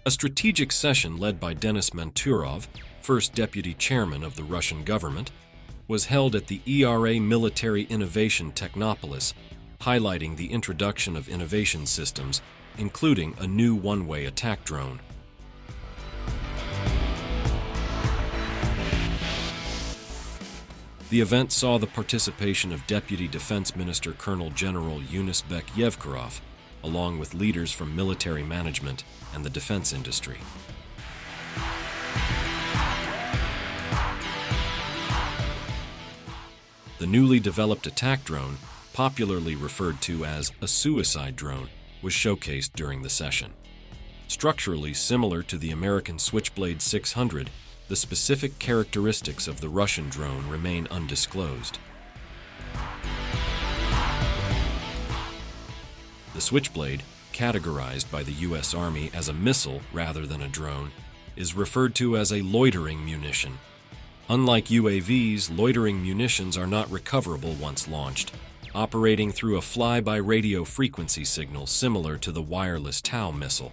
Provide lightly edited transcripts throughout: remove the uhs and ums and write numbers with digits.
A strategic session led by Denis Manturov, first deputy chairman of the Russian government, was held at the ERA Military Innovation Technopolis, highlighting the introduction of innovation systems, including a new one-way attack drone. The event saw the participation of Deputy Defense Minister Colonel General Unveils Yevkarov, along with leaders from military management and the defense industry. The newly developed attack drone, popularly referred to as a suicide drone, was showcased during the session. Structurally similar to the American Switchblade 600, the specific characteristics of the Russian drone remain undisclosed. The Switchblade, categorized by the U.S. Army as a missile rather than a drone, is referred to as a loitering munition. Unlike UAVs, loitering munitions are not recoverable once launched, operating through a fly-by-radio frequency signal similar to the wireless TOW missile.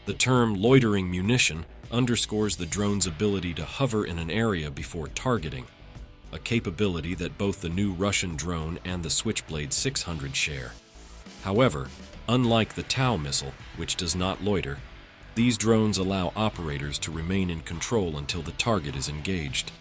The term loitering munition underscores the drone's ability to hover in an area before targeting, a capability that both the new Russian drone and the Switchblade 600 share. However, unlike the TOW missile, which does not loiter, these drones allow operators to remain in control until the target is engaged.